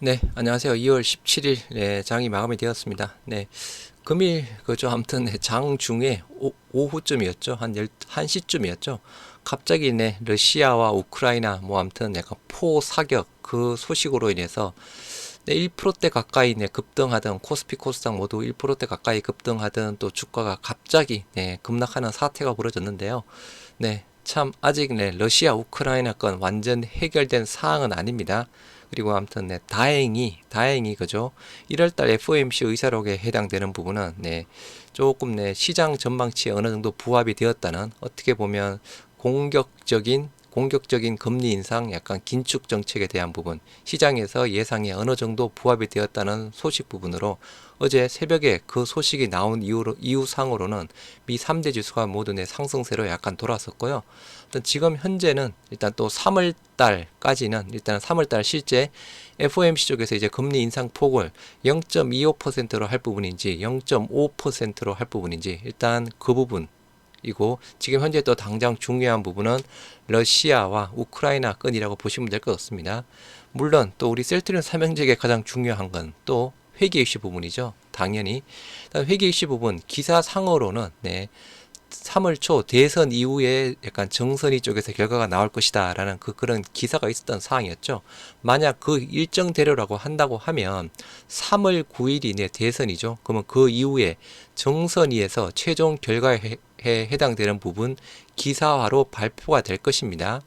네, 안녕하세요. 2월 17일 네, 장이 마감이 되었습니다. 네, 금일 그죠. 아무튼 네, 장 중에 오후쯤이었죠. 한 1시쯤이었죠. 갑자기 네, 러시아와 우크라이나 뭐 아무튼 약간 포사격 그 소식으로 인해서 네, 1%대 가까이 네, 급등하던 코스피 코스닥 모두 1%대 가까이 급등하던 또 주가가 갑자기 네, 급락하는 사태가 벌어졌는데요. 네, 참 아직 네, 러시아 우크라이나 건 완전 해결된 사항은 아닙니다. 그리고 아무튼 네, 다행히 그죠. 1월달 FOMC 의사록에 해당되는 부분은 네, 조금 네, 시장 전망치에 어느 정도 부합이 되었다는 어떻게 보면 공격적인 금리 인상, 약간 긴축 정책에 대한 부분, 시장에서 예상에 어느 정도 부합이 되었다는 소식 부분으로 어제 새벽에 그 소식이 나온 이후상으로는 미 3대 지수가 모두 내 상승세로 약간 돌았었고요. 일단 지금 현재는 일단 또 3월 달까지는 일단 3월 달 실제 FOMC 쪽에서 이제 금리 인상 폭을 0.25%로 할 부분인지 0.5%로 할 부분인지 일단 그 부분 이고 지금 현재 또 당장 중요한 부분은 러시아와 우크라이나 건이라고 보시면 될 것 같습니다. 물론 또 우리 셀트리온 삼형제에게 가장 중요한 건 또 회계 이슈 부분이죠. 당연히 회계 이슈 부분 기사상으로는 네, 3월 초 대선 이후에 약간 정선이 쪽에서 결과가 나올 것이다 라는 그런 기사가 있었던 사항이었죠. 만약 그 일정대로라고 한다고 하면 3월 9일이 내 대선이죠. 그러면 그 이후에 정선위에서 최종 결과에 해당되는 부분 기사화로 발표가 될 것입니다.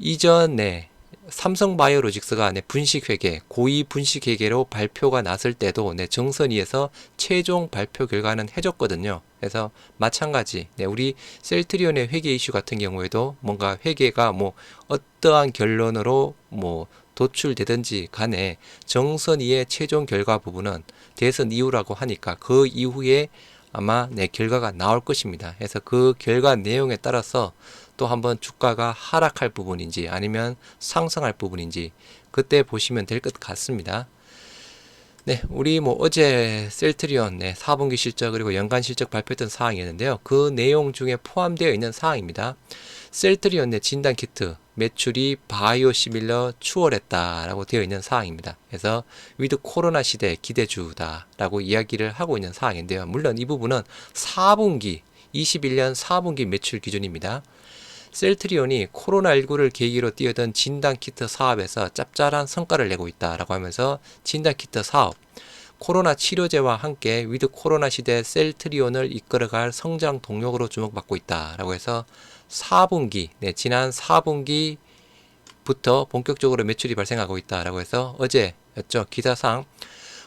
이전에 삼성바이오로직스가 분식회계, 고위 분식회계로 발표가 났을 때도 정선위에서 최종 발표 결과는 해줬거든요. 그래서 마찬가지 우리 셀트리온의 회계 이슈 같은 경우에도 뭔가 회계가 뭐 어떠한 결론으로 뭐 도출되든지 간에 정선위의 최종 결과 부분은 대선 이후라고 하니까 그 이후에 아마 결과가 나올 것입니다. 그래서 그 결과 내용에 따라서 또 한번 주가가 하락할 부분인지 아니면 상승할 부분인지 그때 보시면 될 것 같습니다. 네, 우리 뭐 어제 셀트리온 4분기 실적 그리고 연간 실적 발표했던 사항이었는데요. 그 내용 중에 포함되어 있는 사항입니다. 셀트리온 진단 키트 매출이 바이오 시밀러 추월했다라고 되어 있는 사항입니다. 그래서 위드 코로나 시대 기대주다라고 이야기를 하고 있는 사항인데요. 물론 이 부분은 4분기 21년 4분기 매출 기준입니다. 셀트리온이 코로나19를 계기로 뛰어든 진단키트 사업에서 짭짤한 성과를 내고 있다라고 하면서 진단키트 사업, 코로나 치료제와 함께 위드 코로나 시대 셀트리온을 이끌어갈 성장 동력으로 주목받고 있다라고 해서 4분기, 지난 4분기부터 본격적으로 매출이 발생하고 있다라고 해서 어제였죠. 기사상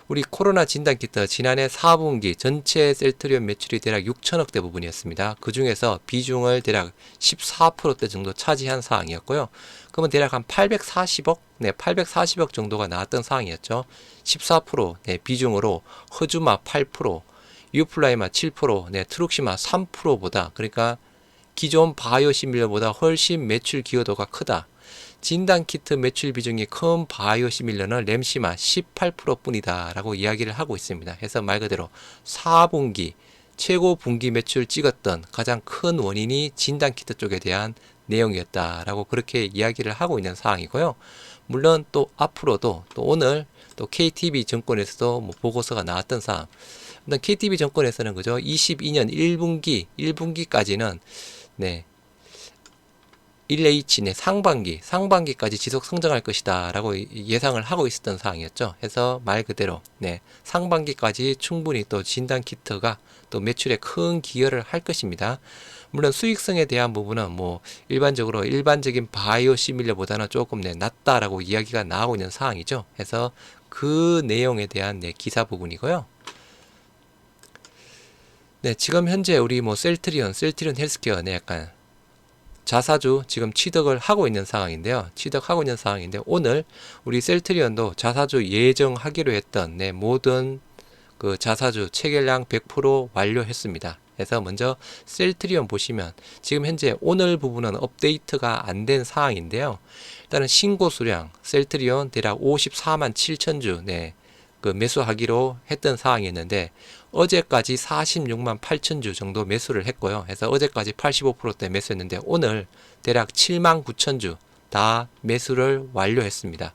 우리 코로나 진단키트 지난해 4분기 전체 셀트리온 매출이 대략 6천억대 부분이었습니다. 그 중에서 비중을 대략 14%대 정도 차지한 사항이었고요. 그러면 대략 한 840억, 840억 정도가 나왔던 사항이었죠. 14% 비중으로 허주마 8%, 유플라이마 7%, 트룩시마 3%보다 그러니까 기존 바이오시밀러보다 훨씬 매출 기여도가 크다. 진단키트 매출 비중이 큰 바이오시밀러는 램시마 18% 뿐이다 라고 이야기를 하고 있습니다. 해서 말 그대로 4분기 최고 분기 매출 찍었던 가장 큰 원인이 진단키트 쪽에 대한 내용이었다라고 그렇게 이야기를 하고 있는 사항이고요. 물론 또 앞으로도 또 오늘 또 KTB 정권에서도 뭐 보고서가 나왔던 사항. 일단 KTB 정권에서는 그죠 22년 1분기까지는 1H 상반기까지 지속 성장할 것이다 라고 예상을 하고 있었던 사항이었죠. 해서 말 그대로 상반기까지 충분히 또 진단키트가 또 매출에 큰 기여를 할 것입니다. 물론 수익성에 대한 부분은 뭐 일반적인 바이오 시밀러보다는 조금 낮다라고 이야기가 나오고 있는 사항이죠. 해서 그 내용에 대한 기사 부분이고요. 지금 현재 우리 뭐 셀트리온 헬스케어 약간 자사주 지금 취득을 하고 있는 상황인데요. 오늘 우리 셀트리온도 자사주 예정하기로 했던 모든 그 자사주 체결량 100% 완료했습니다. 그래서 먼저 셀트리온 보시면 지금 현재 오늘 부분은 업데이트가 안 된 상황인데요. 일단은 신고 수량 셀트리온 대략 54만 7천 주 그 매수하기로 했던 상황이었는데 어제까지 46만 8천 주 정도 매수를 했고요. 그래서 어제까지 85%대 매수했는데 오늘 대략 7만 9천 주 다 매수를 완료했습니다.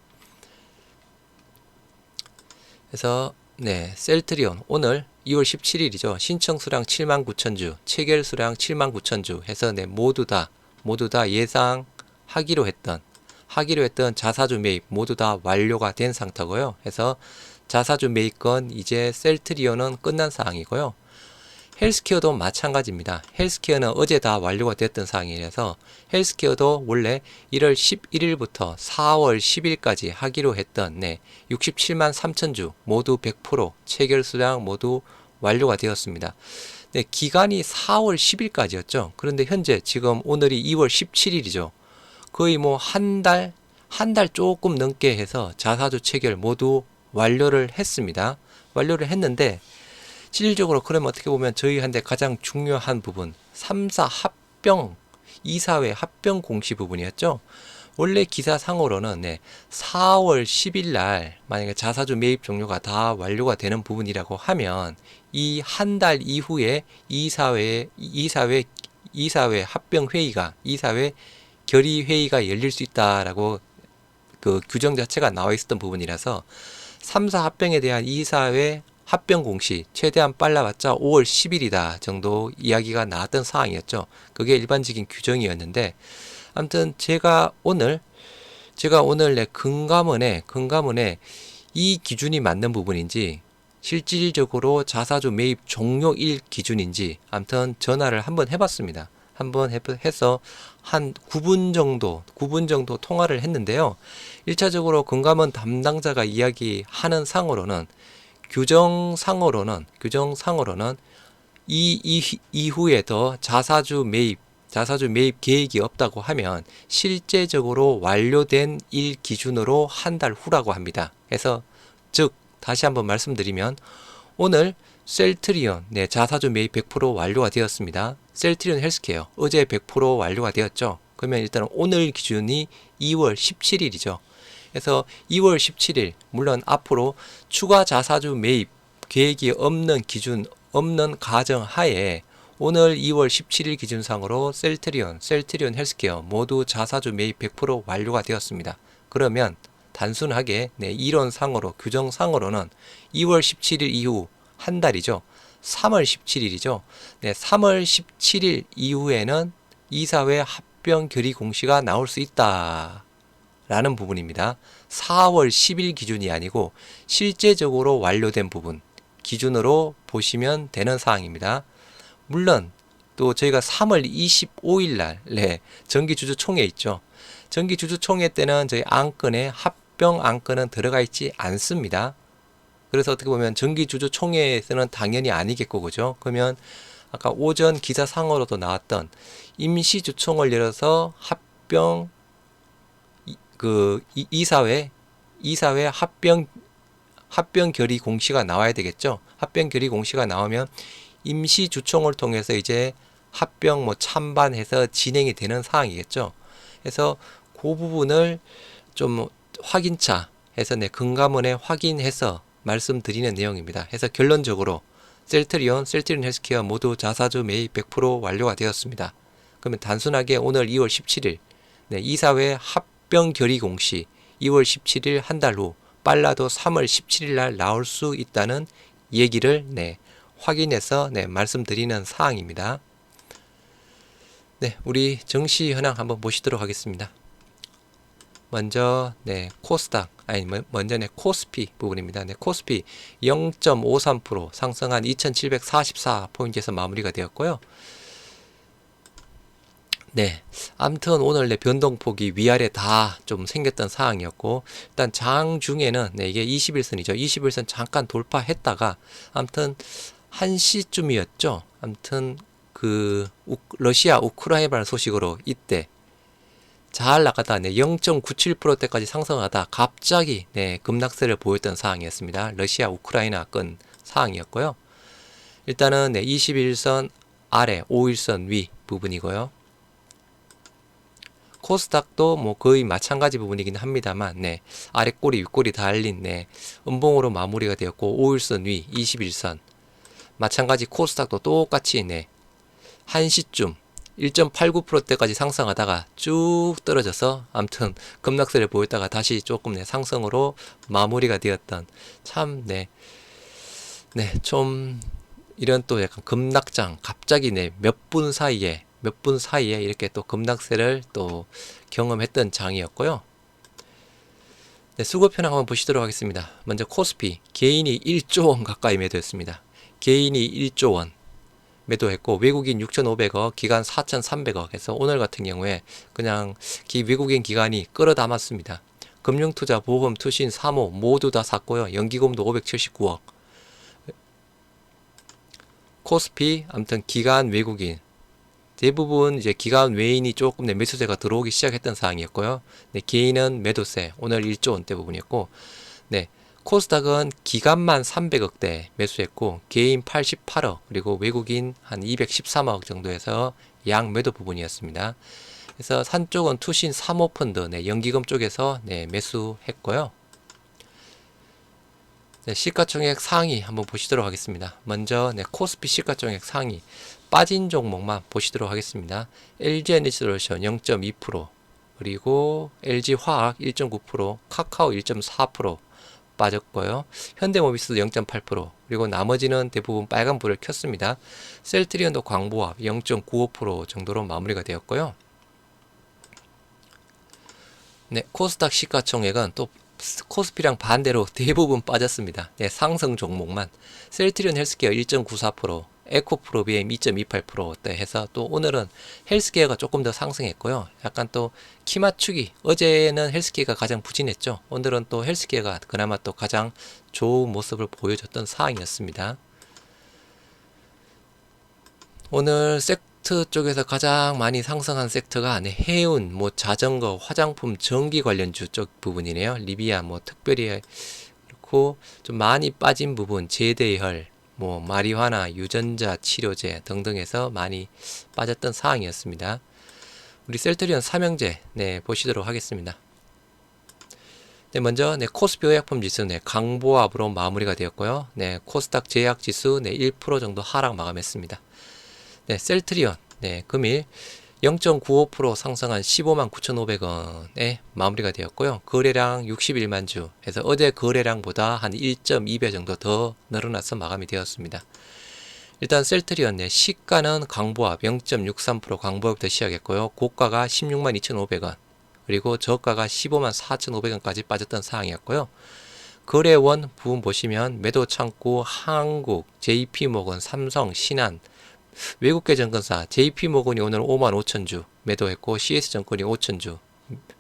그래서 네, 셀트리온 오늘 2월 17일이죠. 신청 수량 79,000주, 체결 수량 79,000주 해서 네, 모두 다 예상하기로 했던 자사주 매입 모두 다 완료가 된 상태고요. 그래서 자사주 매입건 이제 셀트리온은 끝난 사항이고요. 헬스케어도 마찬가지입니다. 헬스케어는 어제 다 완료가 됐던 사항이라서 헬스케어도 원래 1월 11일부터 4월 10일까지 하기로 했던 67만 3천주 모두 100% 체결 수량 모두 완료가 되었습니다. 네, 기간이 4월 10일까지였죠. 그런데 현재 지금 오늘이 2월 17일이죠. 거의 뭐 한 달 조금 넘게 해서 자사주 체결 모두 완료를 했습니다. 완료를 했는데 실질적으로 그러면 어떻게 보면 저희한테 가장 중요한 부분 3사 합병 이사회 합병 공시 부분이었죠. 원래 기사상으로는 4월 10일 날 만약에 자사주 매입 종료가 다 완료가 되는 부분이라고 하면 이 한 달 이후에 이사회 합병 회의가 이사회 결의 회의가 열릴 수 있다라고 그 규정 자체가 나와 있었던 부분이라서 3사 합병에 대한 이사회 합병 공시 최대한 빨라봤자 5월 10일이다 정도 이야기가 나왔던 사항이었죠. 그게 일반적인 규정이었는데 아무튼 제가 오늘 금감원에 이 기준이 맞는 부분인지 실질적으로 자사주 매입 종료일 기준인지 아무튼 전화를 한번 해봤습니다. 한번 해서 한 9분 정도 통화를 했는데요. 1차적으로 금감원 담당자가 이야기하는 상으로는 규정상으로는 이후에 더 자사주 매입 계획이 없다고 하면 실제적으로 완료된 일 기준으로 한 달 후라고 합니다. 그래서 즉 다시 한번 말씀드리면 오늘 셀트리온 자사주 매입 100% 완료가 되었습니다. 셀트리온 헬스케어 어제 100% 완료가 되었죠. 그러면 일단 오늘 기준이 2월 17일이죠. 그래서 2월 17일 물론 앞으로 추가 자사주 매입 계획이 없는 가정 하에 오늘 2월 17일 기준상으로 셀트리온 헬스케어 모두 자사주 매입 100% 완료가 되었습니다. 그러면 단순하게 이론상으로 규정상으로는 2월 17일 이후 한 달이죠. 3월 17일이죠. 3월 17일 이후에는 이사회 합병 결의 공시가 나올 수 있다. 라는 부분입니다. 4월 10일 기준이 아니고 실제적으로 완료된 부분 기준으로 보시면 되는 사항입니다. 물론 또 저희가 3월 25일 날 정기주주총회 있죠. 정기주주총회 때는 저희 안건에 합병 안건은 들어가 있지 않습니다. 그래서 어떻게 보면 정기주주총회에서는 당연히 아니겠고 그죠? 그러면 아까 오전 기사상으로도 나왔던 임시주총을 열어서 합병 이사회 합병 결의 공시가 나와야 되겠죠. 합병 결의 공시가 나오면 임시 주총을 통해서 이제 합병 찬반해서 진행이 되는 사항이겠죠. 그래서 그 부분을 좀 확인차 해서 금감원에 확인해서 말씀드리는 내용입니다. 그래서 결론적으로 셀트리온 헬스케어 모두 자사주 매입 100% 완료가 되었습니다. 그러면 단순하게 오늘 2월 17일 이사회 합병 결의 공시 2월 17일 한 달 후 빨라도 3월 17일 날 나올 수 있다는 얘기를 확인해서 말씀드리는 사항입니다. 우리 정시 현황 한번 보시도록 하겠습니다. 먼저 코스닥 먼저 코스피 부분입니다. 코스피 0.53% 상승한 2744포인트에서 마무리가 되었고요. 아무튼 오늘 변동폭이 위아래 다 좀 생겼던 상황이었고 일단 장 중에는 이게 21선이죠. 21선 잠깐 돌파했다가 아무튼 1시쯤이었죠. 아무튼 그 러시아 우크라이나 소식으로 이때 잘 나갔다 0.97%대까지 상승하다 갑자기 급락세를 보였던 상황이었습니다. 러시아 우크라이나 건 상황이었고요. 일단은 21선 아래 5일선 위 부분이고요. 코스닥도 거의 마찬가지 부분이긴 합니다만 아래꼬리 윗꼬리 달린 음봉으로 마무리가 되었고 5일선 위 21선 마찬가지 코스닥도 똑같이 1시쯤 1.89%대까지 상승하다가 쭉 떨어져서 아무튼 급락세를 보였다가 다시 조금 상승으로 마무리가 되었던 참 좀 이런 또 약간 급락장 갑자기 몇 분 사이에 이렇게 또 급락세를 또 경험했던 장이었고요. 수급 현황 한번 보시도록 하겠습니다. 먼저 코스피 개인이 1조 원 가까이 매도했습니다. 개인이 1조 원 매도했고 외국인 6,500억, 기관 4,300억 해서 오늘 같은 경우에 그냥 외국인 기관이 끌어담았습니다. 금융투자, 보험, 투신, 사모 모두 다 샀고요. 연기금도 579억. 코스피 아무튼 기관 외국인 대부분 이제 기관 외인이 조금 매수세가 들어오기 시작했던 상황이었고요. 개인은 매도세 오늘 1조 원대 부분이었고, 코스닥은 기관만 300억대 매수했고 개인 88억 그리고 외국인 한 213억 정도에서 양 매도 부분이었습니다. 그래서 산 쪽은 투신 사모펀드 연기금 쪽에서 매수했고요. 시가총액 상위 한번 보시도록 하겠습니다. 먼저 코스피 시가총액 상위 빠진 종목만 보시도록 하겠습니다. LG에너지솔루션 0.2%, 그리고 LG화학 1.9%, 카카오 1.4% 빠졌고요. 현대모비스도 0.8%, 그리고 나머지는 대부분 빨간불을 켰습니다. 셀트리온도 광보합 0.95% 정도로 마무리가 되었고요. 코스닥 시가총액은 또 코스피랑 반대로 대부분 빠졌습니다. 상승 종목만 셀트리온 헬스케어 1.94%, 에코프로비엠 2.28%대 해서 또 오늘은 헬스케어가 조금 더 상승했고요. 약간 또 키 맞추기, 어제는 헬스케어가 가장 부진했죠. 오늘은 또 헬스케어가 그나마 또 가장 좋은 모습을 보여줬던 상황이었습니다. 오늘 섹터 쪽에서 가장 많이 상승한 섹터가 해운, 자전거, 화장품, 전기 관련주 쪽 부분이네요. 리비아 특별히 그렇고 좀 많이 빠진 부분 제대혈, 마리화나 유전자 치료제 등등에서 많이 빠졌던 상황이었습니다. 우리 셀트리온 삼형제 보시도록 하겠습니다. 먼저 코스피 의약품 지수 강보합으로 마무리가 되었고요. 코스닥 제약지수 1% 정도 하락 마감했습니다. 셀트리온 금일 0.95% 상승한 159,500원에 마무리가 되었고요. 거래량 61만 주 해서 어제 거래량보다 한 1.2배 정도 더 늘어나서 마감이 되었습니다. 일단 셀트리온 시가는 강보합 0.63% 강보합부터 시작했고요. 고가가 162,500원 그리고 저가가 154,500원까지 빠졌던 상황이었고요. 거래원 부분 보시면 매도 창구 한국, JP모건, 삼성, 신한, 외국계 증권사 JP모건이 오늘 55,000주 매도했고 CS증권이 5,000주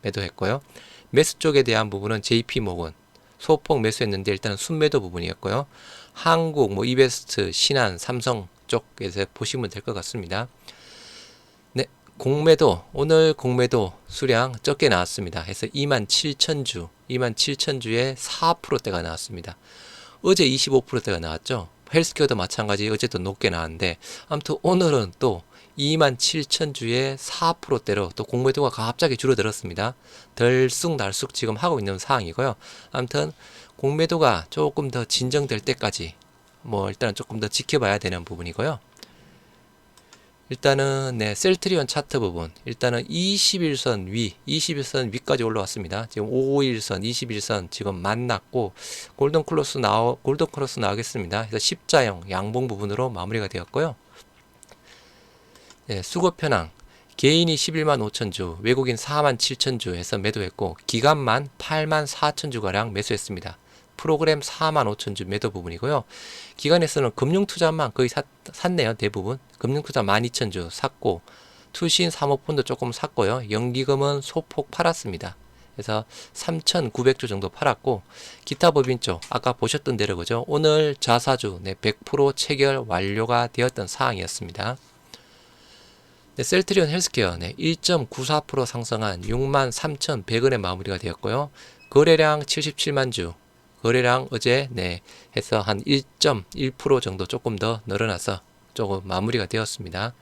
매도했고요. 매수 쪽에 대한 부분은 JP모건 소폭 매수했는데 일단 순매도 부분이었고요. 한국, 이베스트, 신한, 삼성 쪽에서 보시면 될 것 같습니다. 공매도 오늘 공매도 수량 적게 나왔습니다. 해서 27,000주 27,000주에 4%대가 나왔습니다. 어제 25%대가 나왔죠. 헬스케어도 마찬가지 어제도 높게 나왔는데 아무튼 오늘은 또 27,000주에 4%대로 또 공매도가 갑자기 줄어들었습니다. 덜쑥날쑥 지금 하고 있는 상황이고요. 아무튼 공매도가 조금 더 진정될 때까지 일단은 조금 더 지켜봐야 되는 부분이고요. 일단은 셀트리온 차트 부분 일단은 21선 위까지 올라왔습니다. 지금 5일선 21선 지금 만났고 골든크로스 나오겠습니다. 그래서 십자형 양봉 부분으로 마무리가 되었고요. 수급 현황 개인이 11만 5천주 외국인 4만 7천주 해서 매도했고 기관만 8만 4천주 가량 매수했습니다. 프로그램 4만 5천주 매도 부분이고요. 기관에서는 금융투자만 거의 샀네요. 대부분 금융투자 12,000주 샀고 투신 사모펀드 조금 샀고요. 연기금은 소폭 팔았습니다. 그래서 3,900주 정도 팔았고 기타 법인 쪽 아까 보셨던 대로 그죠. 오늘 자사주 100% 체결 완료가 되었던 사항이었습니다. 셀트리온 헬스케어 1.94% 상승한 63,100원에 마무리가 되었고요. 거래량 77만 주 거래량 어제 해서 한 1.1% 정도 조금 더 늘어나서 조금 마무리가 되었습니다.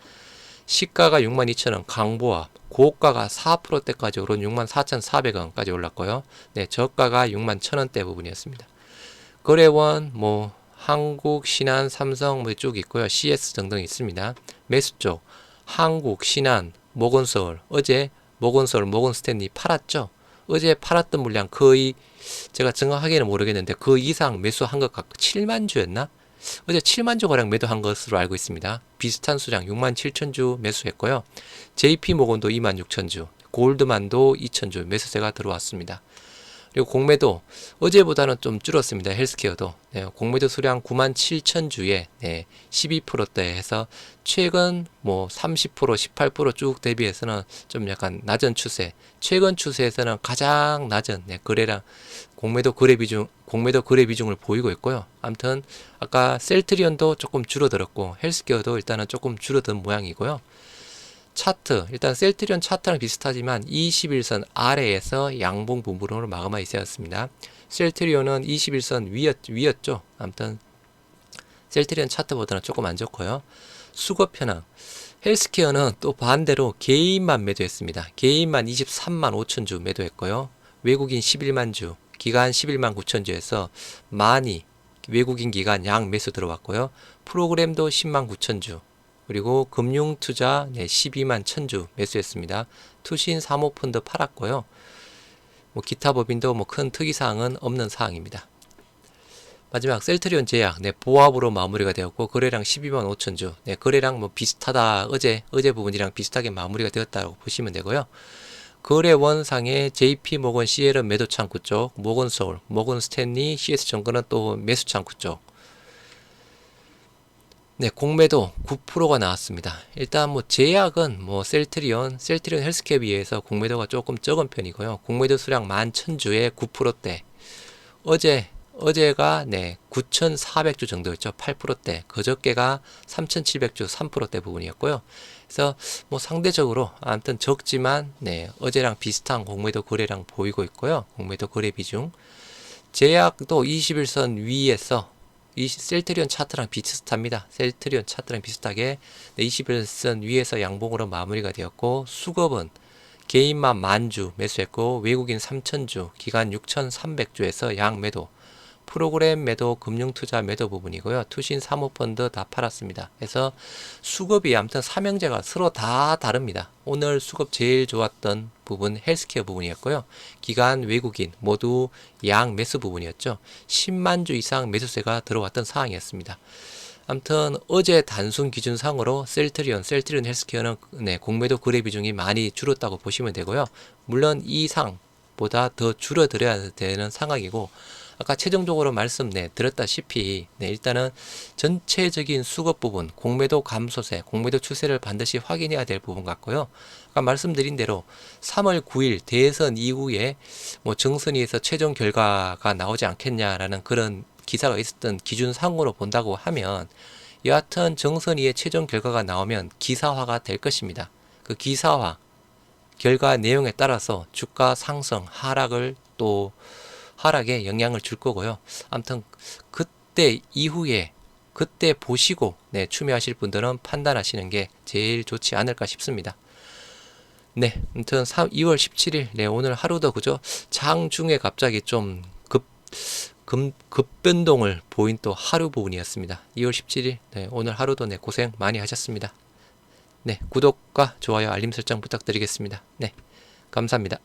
시가가 62,000원 강보합 고가가 4%대까지 오른 64,400원까지 올랐고요. 저가가 61,000원대 부분이었습니다. 거래원 한국, 신한, 삼성 쭉 있고요. CS 등등 있습니다. 매수 쪽 한국, 신한, 모건서울, 어제 모건서울, 모건스탠리 팔았죠. 어제 팔았던 물량 거의 제가 정확하게는 모르겠는데 그 이상 매수한 것 같고 7만 주였나? 어제 7만 주 가량 매도한 것으로 알고 있습니다. 비슷한 수량 6만 7천 주 매수했고요. JP모건도 2만 6천 주, 골드만도 2천 주 매수세가 들어왔습니다. 그리고 공매도 어제보다는 좀 줄었습니다. 헬스케어도 공매도 수량 9만 7천 주에 12%대 해서 최근 뭐 30%, 18%쭉 대비해서는 좀 약간 낮은 추세. 최근 추세에서는 가장 낮은 거래량 공매도 거래 비중을 보이고 있고요. 아무튼 아까 셀트리온도 조금 줄어들었고 헬스케어도 일단은 조금 줄어든 모양이고요. 차트, 일단 셀트리온 차트랑 비슷하지만 21선 아래에서 양봉 분봉으로 마감하 있었습니다. 셀트리온은 21선 위였죠. 아무튼 셀트리온 차트보다는 조금 안 좋고요. 수급 현황, 헬스케어는 또 반대로 개인만 매도했습니다. 개인만 23만 5천 주 매도했고요. 외국인 11만 주, 기간 11만 9천 주에서 많이 외국인 기간 양 매수 들어왔고요. 프로그램도 10만 9천 주, 그리고 금융투자 12만 1000주 매수했습니다. 투신 사모펀드 팔았고요. 뭐 기타 법인도 뭐 큰 특이사항은 없는 사항입니다. 마지막 셀트리온 제약 보합으로 마무리가 되었고 거래량 12만 5천주 거래량 뭐 비슷하다 어제 부분이랑 비슷하게 마무리가 되었다고 보시면 되고요. 거래원상의 JP모건 CL은 매도 창구 쪽, 모건서울, 모건스탠리, CS증권은 또 매수 창구 쪽. 공매도 9%가 나왔습니다. 일단 뭐 제약은 뭐 셀트리온 헬스케어에 비해서 공매도가 조금 적은 편이고요. 공매도 수량 11,000주에 9%대. 어제가 9,400주 정도였죠. 8%대. 그저께가 3,700주 3%대 부분이었고요. 그래서 뭐 상대적으로 아무튼 적지만 어제랑 비슷한 공매도 거래량 보이고 있고요. 공매도 거래 비중. 제약도 21선 위에서 이 셀트리온 차트랑 비슷합니다. 셀트리온 차트랑 비슷하게 21선 위에서 양봉으로 마무리가 되었고 수급은 개인만 만주 매수했고 외국인 3천주, 기간 6,300주에서 양 매도, 프로그램 매도, 금융투자 매도 부분이고요. 투신 사모펀드 다 팔았습니다. 그래서 수급이 아무튼 삼형제가 서로 다 다릅니다. 오늘 수급 제일 좋았던 부분 헬스케어 부분이었고요. 기간 외국인 모두 양 매수 부분이었죠. 10만 주 이상 매수세가 들어왔던 상황이었습니다. 아무튼 어제 단순 기준상으로 셀트리온 헬스케어는 공매도 거래 비중이 많이 줄었다고 보시면 되고요. 물론 이 상보다 더 줄어들어야 되는 상황이고 아까 최종적으로 드렸다시피 일단은 전체적인 수급 부분, 공매도 감소세, 공매도 추세를 반드시 확인해야 될 부분 같고요. 아까 말씀드린 대로 3월 9일 대선 이후에 뭐 정선위에서 최종 결과가 나오지 않겠냐라는 그런 기사가 있었던 기준상으로 본다고 하면 여하튼 정선위의 최종 결과가 나오면 기사화가 될 것입니다. 그 기사화 결과 내용에 따라서 주가 상승, 하락에 영향을 줄 거고요. 아무튼 그때 이후에 그때 보시고 추매하실 분들은 판단하시는 게 제일 좋지 않을까 싶습니다. 아무튼 2월 17일 오늘 하루도 그죠? 장중에 갑자기 좀 급변동을 보인 또 하루 부분이었습니다. 2월 17일 오늘 하루도 고생 많이 하셨습니다. 구독과 좋아요 알림 설정 부탁드리겠습니다. 감사합니다.